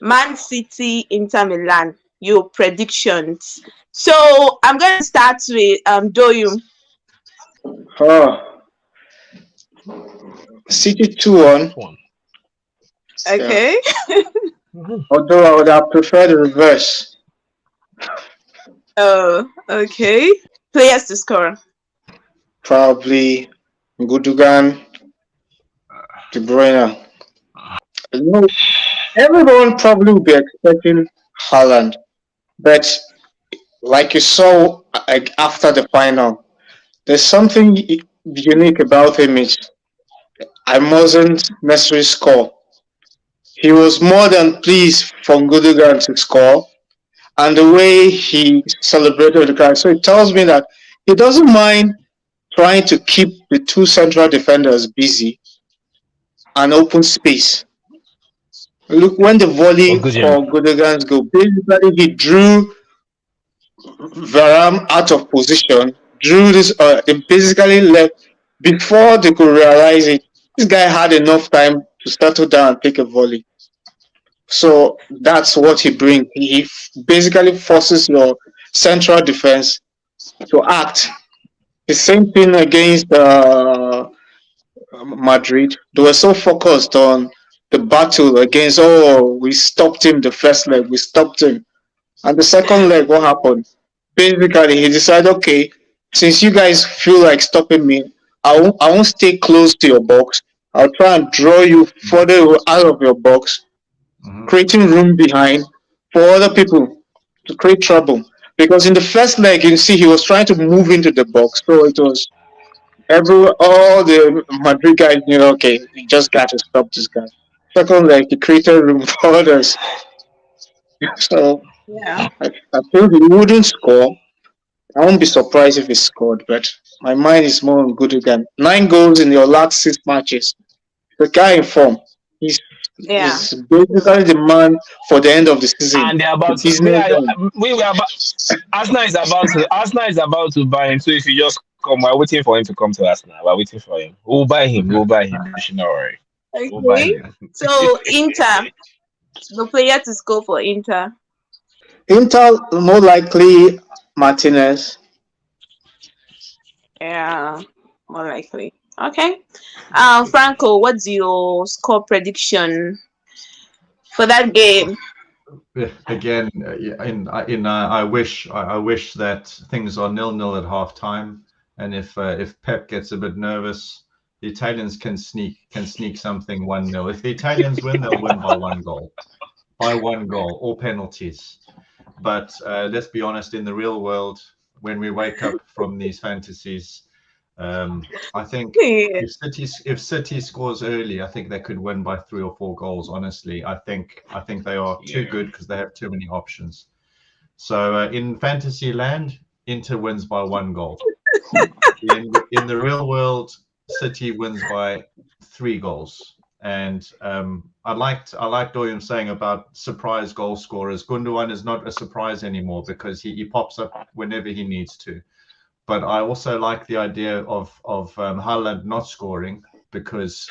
Man City, Inter Milan. Your predictions. So I'm going to start with Doyum. Oh, City 2-1. Yeah. Okay. Although I would have preferred the reverse. Oh, okay. Players to score. Probably Gundogan, De Bruyne. You know, everyone probably would be expecting Haaland, but like you saw like after the final, there's something unique about him. Is I mustn't necessarily score. He was more than pleased for Gundogan to score, and the way he celebrated with the crowd. So it tells me that he doesn't mind trying to keep the two central defenders busy and open space. Look, when the For volley good, yeah. for Gundogan's goal, basically he drew Varam out of position, drew this, they basically left before they could realize it. This guy had enough time to settle down and take a volley. So that's what he brings. He basically forces your central defense to act. The same thing against Madrid. They were so focused on the battle against, oh, we stopped him the first leg, we stopped him. And the second leg, what happened? Basically, he decided, okay, since you guys feel like stopping me, I won't stay close to your box. I'll try and draw you further out of your box, creating room behind for other people to create trouble. Because in the first leg, you see, he was trying to move into the box, so it was all the Madrid guys knew, okay, we just got to stop this guy. Second leg, he created room for others. So Yeah. I feel he wouldn't score. I won't be surprised if he scored, but my mind is more on Gundogan. 9 goals in your last 6 matches. The guy in form. He's Yeah. basically the man for the end of the season. And they're The about to, business end. we were about Arsenal is about to buy him. So if you just come, we're waiting for him to come to Arsenal. We're waiting for him. We'll buy him. We'll buy him. You should not worry. We'll buy Okay. him. So Inter, the player to score for Inter. Inter, more likely Martinez. Yeah, more likely. Okay. Franco, what's your score prediction for that game? Again, I wish that things are 0-0 at half time, and if Pep gets a bit nervous, the Italians can sneak something 1-0. If the Italians win, they'll win by one goal or penalties. But let's be honest, in the real world, when we wake up from these fantasies, I think if City scores early, I think they could win by 3 or 4 goals. Honestly, I think they are too good because they have too many options. So in fantasy land, Inter wins by 1 goal. in the real world, City wins by 3 goals. And I liked Doyum saying about surprise goal scorers. Gundogan is not a surprise anymore because he pops up whenever he needs to. But I also like the idea of Haaland not scoring because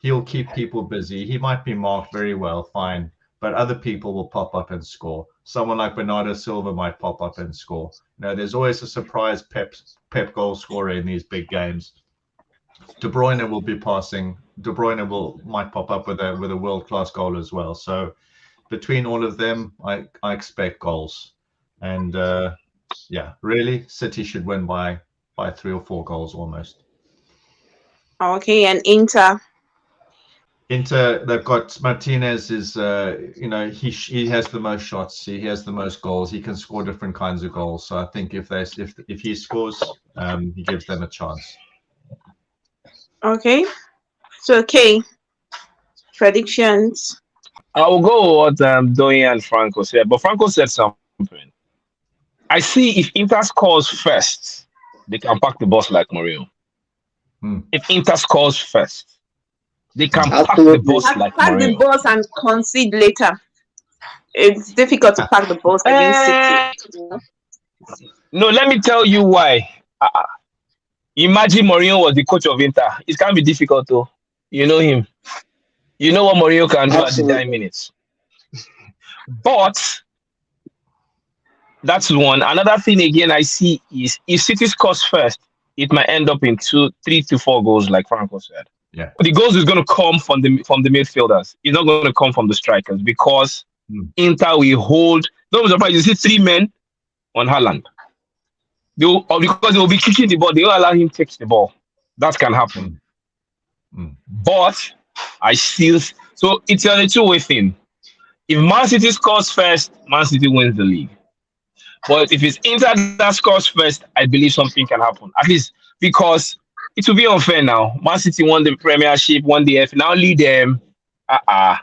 he'll keep people busy. He might be marked very well, fine, but other people will pop up and score. Someone like Bernardo Silva might pop up and score. There's always a surprise Pep goal scorer in these big games. De Bruyne will be passing. De Bruyne might pop up with a world-class goal as well. So between all of them, I expect goals. And yeah, really, City should win by 3 or 4 goals almost. Okay, and Inter. Inter, they've got Martinez. Is he has the most shots. He has the most goals. He can score different kinds of goals. So I think if he scores, he gives them a chance. Okay. So okay. Predictions. I will go with what Doyen and Franco said, but Franco said something. I see if Inter scores first, they can pack the bus like Mourinho. If Inter scores first, they can pack the bus like pack Mourinho. the bus and concede later. It's difficult to pack the bus against City. No, let me tell you why. Imagine Mourinho was the coach of Inter. It can be difficult though. You know him. You know what Mourinho can do at the 9 minutes. But that's one. Another thing again I see is if City scores first, it might end up in 3 to 4 goals, like Franco said. Yeah. But the goals is going to come from the midfielders. It's not going to come from the strikers because Mm. Inter will hold. Don't be surprised. You see 3 men on Haaland. Or because they will be kicking the ball, they will allow him to take the ball. That can happen. Mm. Mm. But I still so it's a two-way thing. If Man City scores first, Man City wins the league. But if it's Inter that scores first, I believe something can happen. At least because it will be unfair now. Man City won the Premiership, won the F. Now lead them. Uh-uh.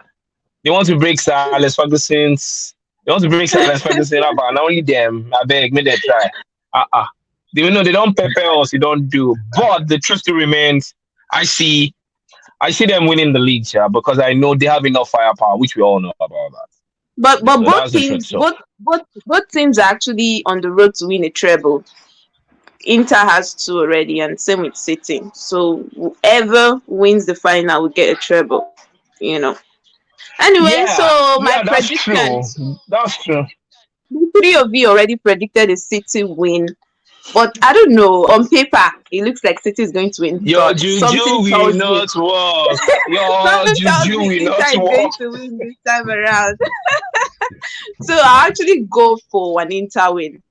They want to break Sir Alex Ferguson's. They want to break Sir Alex Ferguson up, and only them. I beg, make them try. Uh-uh. They don't prepare us. They don't do. But the truth still remains. I see. I see them winning the league, yeah, because I know they have enough firepower, which we all know about that. But So both that's the truth. teams, So both teams are actually on the road to win a treble. Inter has two already, and same with City. So whoever wins the final will get a treble. You know. Anyway, yeah, so my yeah, that's true. predictions. That's true. The three of you already predicted a City win, but I don't know. On paper, it looks like City is going to win, Your but juju something will tells me not work. Your something tells juju me will Inter not is going work. to win this time around. So I'll actually go for an Inter win.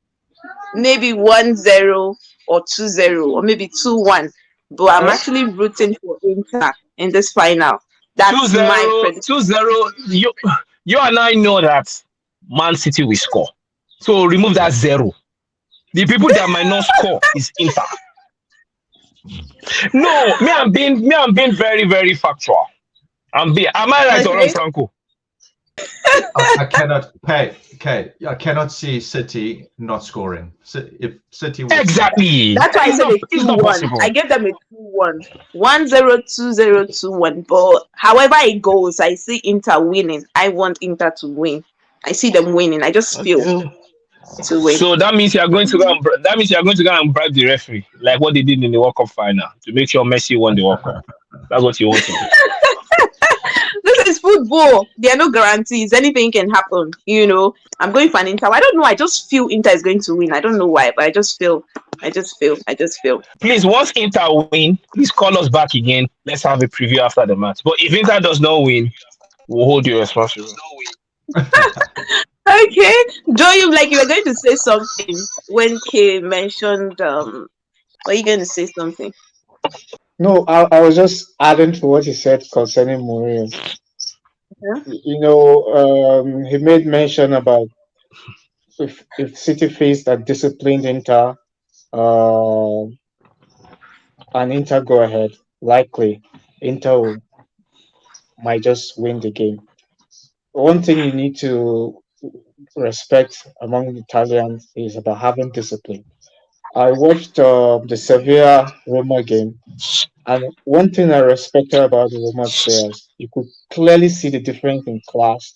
Maybe 1-0 or 2-0 or maybe 2-1. But I'm Huh? actually rooting for Inter in this final. Two That's my zero, prediction. 2-0. You and I know that Man City will score. So remove that Yeah. zero. The people that might not score is Inter. No, me, I'm being very, very factual. Am I right or wrong, Okay. Franco? I cannot pay. Okay, I cannot see City not scoring. If City will score, Exactly. That's why I said a It's not 2-1. I possible. gave them a 2-1. 1-0, 2-0, 2-1. But however it goes, I see Inter winning. I want Inter to win. I see them winning. I just feel Okay. to win. So that means you are going to go and bribe the referee, like what they did in the World Cup final, to make sure Messi won the World Cup. That's what you want to do. This is football. There are no guarantees. Anything can happen. I'm going for an Inter. I don't know. I just feel Inter is going to win. I don't know why, but I just feel. I just feel. Please, once Inter win, please call us back again. Let's have a preview after the match. But if Inter does not win, we'll hold you responsible. Okay. Joe, you were going to say something when Kay mentioned were you going to say something? No, I was just adding to what he said concerning Mourinho. Yeah. He made mention about if City faced a disciplined Inter, uh, and Inter go ahead, likely might just win the game. One thing you need to respect among Italians is about having discipline. I watched the Sevilla Roma game, and one thing I respected about the Roma players, you could clearly see the difference in class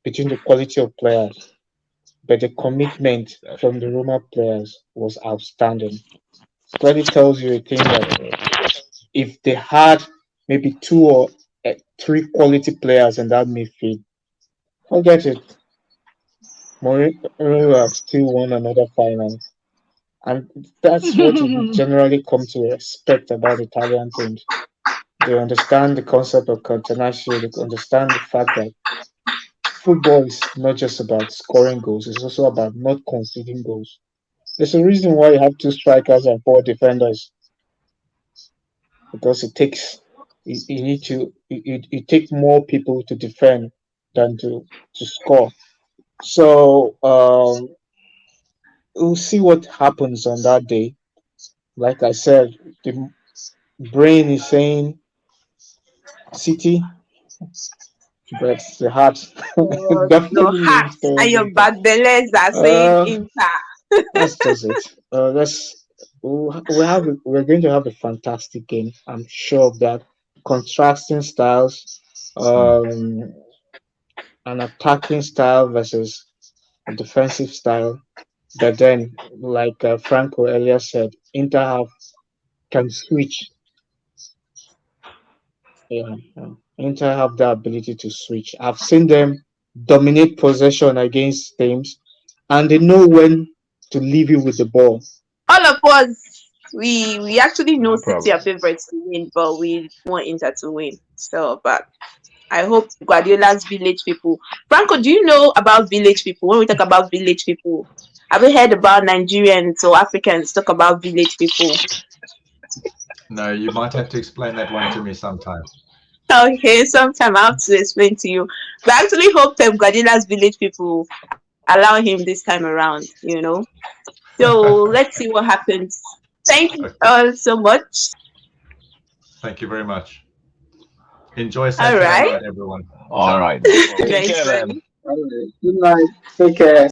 between the quality of players, but the commitment from the Roma players was outstanding. Clearly tells you a thing that if they had maybe two or three quality players in that midfield, forget it. Mourinho have still won another final. And that's what we generally come to expect about Italian teams. They understand the concept of catenaccio. They understand the fact that football is not just about scoring goals, it's also about not conceding goals. There's a reason why you have two strikers and four defenders because you need to you take more people to defend than to score. So we'll see what happens on that day. Like I said, the brain is saying City, but the heart Your definitely heart leans and towards your Inter. bad bellies are saying Uh, Inter. that's just it. We're going to have a fantastic game. I'm sure of that. Contrasting styles, Mm. um, an attacking style versus a defensive style. But then, like Franco earlier said, Inter can switch. Yeah, Inter have the ability to switch. I've seen them dominate possession against teams, and they know when to leave you with the ball. All of us, we actually know No City are problem. favorites to win, but we want Inter to win. So, but I hope Guardiola's village people. Franco, do you know about village people? When we talk about village people, have you heard about Nigerians or Africans talk about village people? No, you might have to explain that one to me sometime. Okay, sometime I have to explain to you. We actually hope Pep Guardiola's village people allow him this time around. So let's see what happens. Thank you Okay. all so much. Thank you very much. Enjoy All Saturday right. night, everyone. All Ciao. right, no problem. Take Nice care then. one. Alright, good night. Take care.